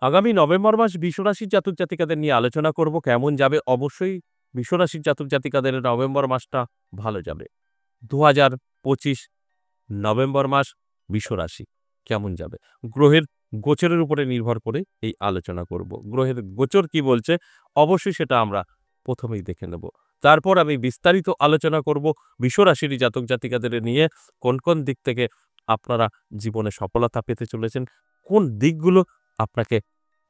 আগামী নভেম্বর মাস বৃষরাশির জাতক জাতিকাদের নিয়ে আলোচনা করব কেমন যাবে। অবশ্যই বৃষরাশির জাতক জাতিকাদের নভেম্বর মাসটা ভালো যাবে। ২০২৫ নভেম্বর মাস বৃষরাশি কেমন যাবে? গ্রহের গোচরের উপরে নির্ভর করে এই আলোচনা করব। গ্রহের গোচর কি বলছে অবশ্যই সেটা আমরা প্রথমেই দেখে নেব। তারপর আমি বিস্তারিত আলোচনা করব বৃষরাশির জাতক জাতিকাদের নিয়ে কোন কোন দিক থেকে আপনারা জীবনে সফলতা পেতে চলেছেন, কোন দিকগুলো আপনাকে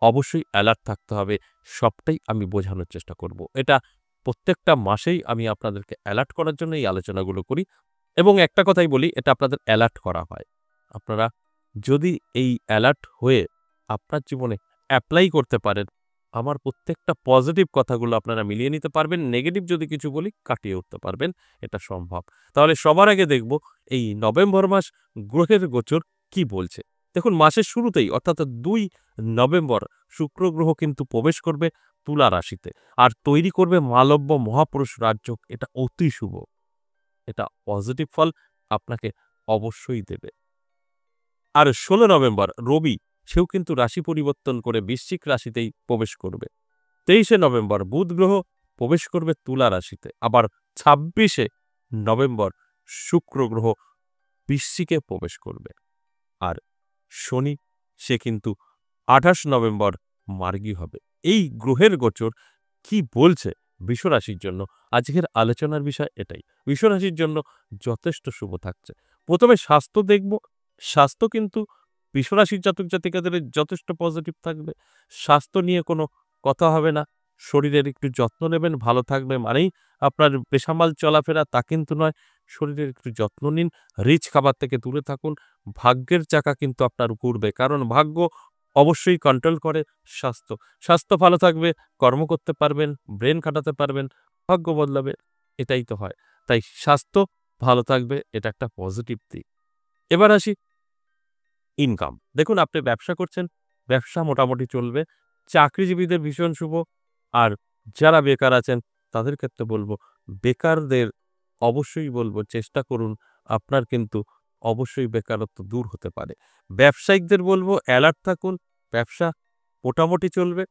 অবশ্যই অ্যালার্ট থাকতে হবে, সবটাই আমি বোঝানোর চেষ্টা করব। এটা প্রত্যেকটা মাসেই আমি আপনাদেরকে অ্যালার্ট করার জন্য এই আলোচনাগুলো করি এবং একটা কথাই বলি, এটা আপনাদের অ্যালার্ট করা হয়। আপনারা যদি এই অ্যালার্ট হয়ে আপনার জীবনে অ্যাপ্লাই করতে পারেন, আমার প্রত্যেকটা পজিটিভ কথাগুলো আপনারা মিলিয়ে নিতে পারবেন, নেগেটিভ যদি কিছু বলি কাটিয়ে উঠতে পারবেন, এটা সম্ভব। তাহলে সবার আগে দেখব এই নভেম্বর মাস গ্রহের গোচর কি বলছে। দেখুন, মাসের শুরুতেই অর্থাৎ ২ নভেম্বর শুক্র গ্রহ কিন্তু প্রবেশ করবে তুলা রাশিতে আর তৈরি করবে মালব্য মহাপুরুষ রাজযোগ। এটা অতি শুভ, এটা পজিটিভ ফল আপনাকে অবশ্যই দেবে। আর ১৬ নভেম্বর রবি, সেও কিন্তু রাশি পরিবর্তন করে বৃশ্চিক রাশিতেই প্রবেশ করবে। ২৩ নভেম্বর বুধ গ্রহ প্রবেশ করবে তুলা রাশিতে। আবার ২৬ নভেম্বর শুক্র গ্রহ বৃশ্চিকে প্রবেশ করবে। আর শনি, সে কিন্তু ২৮ নভেম্বর মার্গী হবে। এই গ্রহের গোচর কি বলছে বৃষরাশির জন্য, আজকের আলোচনার বিষয় এটাই। বৃষরাশির জন্য যথেষ্ট শুভ থাকছে। প্রথমে স্বাস্থ্য দেখব। স্বাস্থ্য কিন্তু বৃষরাশির জাতক জাতিকাদের যথেষ্ট পজিটিভ থাকবে। স্বাস্থ্য নিয়ে কোনো কথা হবে না। শরীরের একটু যত্ন নেবেন, ভালো থাকবে মানেই আপনার বেসামাল চলাফেরা তা কিন্তু নয়। শরীরের একটু যত্ন নিন, রিচ খাবার থেকে দূরে থাকুন। ভাগ্যের চাকা কিন্তু আপনার ঘুরবে, কারণ ভাগ্য অবশ্যই কন্ট্রোল করে স্বাস্থ্য। স্বাস্থ্য ভালো থাকবে, কর্ম করতে পারবেন, ব্রেন খাটাতে পারবেন, ভাগ্য বদলাবে, এটাই তো হয়। তাই স্বাস্থ্য ভালো থাকবে, এটা একটা পজিটিভ দিক। এবার আসি ইনকাম। দেখুন, আপনি ব্যবসা করছেন, ব্যবসা মোটামুটি চলবে। চাকরিজীবীদের ভীষণ শুভ। আর যারা বেকার আছেন তাদের ক্ষেত্রে বলবো, বেকারদের অবশ্যই বলবো চেষ্টা করুন, আপনার কিন্তু অবশ্যই বেকারত্ব দূর হতে পারে। ব্যবসায়িকদের বলবো অ্যালার্ট থাকুন, ব্যবসা মোটামুটি চলবে।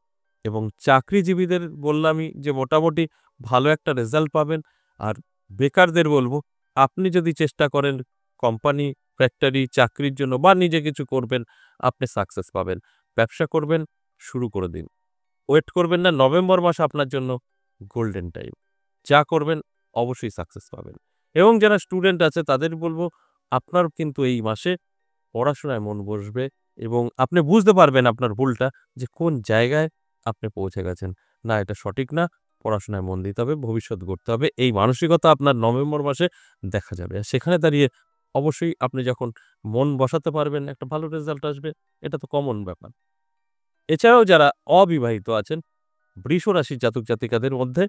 এবং চাকরিজীবীদের বললামই যে মোটামুটি ভালো একটা রেজাল্ট পাবেন। আর বেকারদের বলবো, আপনি যদি চেষ্টা করেন কোম্পানি, ফ্যাক্টরি, চাকরির জন্য বা নিজে কিছু করবেন, আপনি সাকসেস পাবেন। ব্যবসা করবেন, শুরু করে দিন। ওয়েট করবেন না, নভেম্বর মাস আপনার জন্য গোল্ডেন টাইম। যা করবেন অবশ্যই সাকসেস পাবেন। এবং যারা স্টুডেন্ট আছে তাদের বলবো, আপনার কিন্তু এই মাসে পড়াশোনায় মন বসবে এবং আপনি বুঝতে পারবেন আপনার ভুলটা, যে কোন জায়গায় আপনি পৌঁছে গেছেন। না, এটা সঠিক না, পড়াশোনায় মন দিতে হবে, ভবিষ্যৎ গড়তে হবে। এই মানসিকতা আপনার নভেম্বর মাসে দেখা যাবে। আর সেখানে দাঁড়িয়ে অবশ্যই আপনি যখন মন বসাতে পারবেন, একটা ভালো রেজাল্ট আসবে। এটা তো কমন ব্যাপার। এছাড়াও যারা অবিবাহিত আছেন, বৃষ রাশির জাতক জাতিকাদের মধ্যে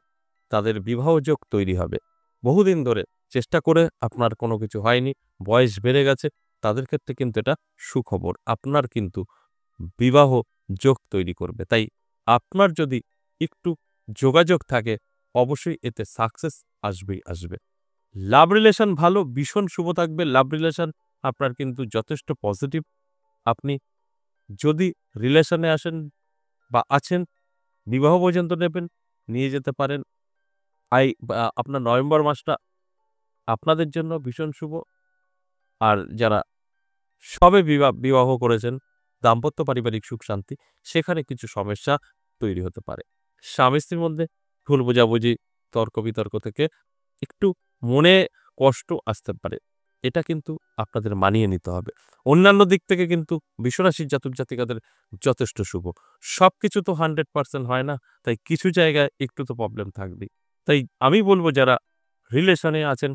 তাদের বিবাহযোগ তৈরি হবে। বহুদিন ধরে চেষ্টা করে আপনার কোনো কিছু হয়নি, বয়স বেড়ে গেছে, তাদের ক্ষেত্রে কিন্তু এটা সুখবর। আপনার কিন্তু বিবাহ যোগ তৈরি করবে। তাই আপনার যদি একটু যোগাযোগ থাকে, অবশ্যই এতে সাকসেস আসবেই আসবে। লাভ রিলেশন ভালো, ভীষণ শুভ থাকবে। লাভ রিলেশন আপনার কিন্তু যথেষ্ট পজিটিভ। আপনি যদি রিলেশনে আসেন বা আছেন, বিবাহ পর্যন্ত নেবেন, নিয়ে যেতে পারেন। আপনার নভেম্বর মাসটা আপনাদের জন্য ভীষণ শুভ। আর যারা সবে বিবাহ করেছেন, দাম্পত্য পারিবারিক সুখ শান্তি, সেখানে কিছু সমস্যা তৈরি হতে পারে। স্বামী স্ত্রীর মধ্যে ভুল বোঝাবুঝি, তর্ক বিতর্ক থেকে একটু মনে কষ্ট আসতে পারে। এটা কিন্তু আপনাদের মানিয়ে নিতে হবে। অন্যান্য দিক থেকে কিন্তু বৃষরাশির জাতক জাতিকাদের যথেষ্ট শুভ। সবকিছু তো 100% হয় না, তাই কিছু জায়গায় একটু তো প্রবলেম থাকবেই। তাই আমি বলব, যারা রিলেশনে আছেন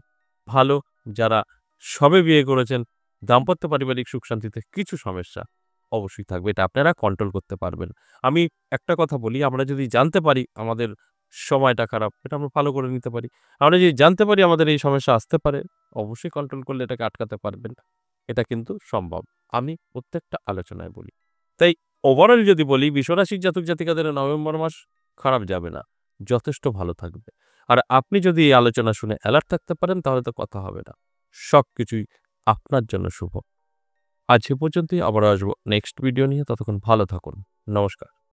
ভালো, যারা সবে বিয়ে করেছেন, দাম্পত্য পারিবারিক সুখ শান্তিতে কিছু সমস্যা অবশ্যই থাকবে। এটা আপনারা কন্ট্রোল করতে পারবেন। আমি একটা কথা বলি, আমরা যদি জানতে পারি আমাদের সময়টা খারাপ, এটা আমরা ভালো করে নিতে পারি। আমরা যদি জানতে পারি আমাদের এই সমস্যা আসতে পারে, অবশ্যই কন্ট্রোল করলে এটাকে আটকাতে পারবেন। এটা কিন্তু সম্ভব। আমি প্রত্যেকটা আলোচনায় বলি। তাই ওভারঅল যদি বলি, বৃষরাশির জাতক জাতিকাদের নভেম্বর মাস খারাপ যাবে না, যথেষ্ট ভালো থাকবে। আর আপনি যদি এই আলোচনা শুনে অ্যালার্ট থাকতে পারেন, তাহলে তো কথা হবে না। সবকিছুই আপনার জন্য শুভ। আজ এ পর্যন্তই, আবারও আসবো নেক্সট ভিডিও নিয়ে। ততক্ষণ ভালো থাকুন। নমস্কার।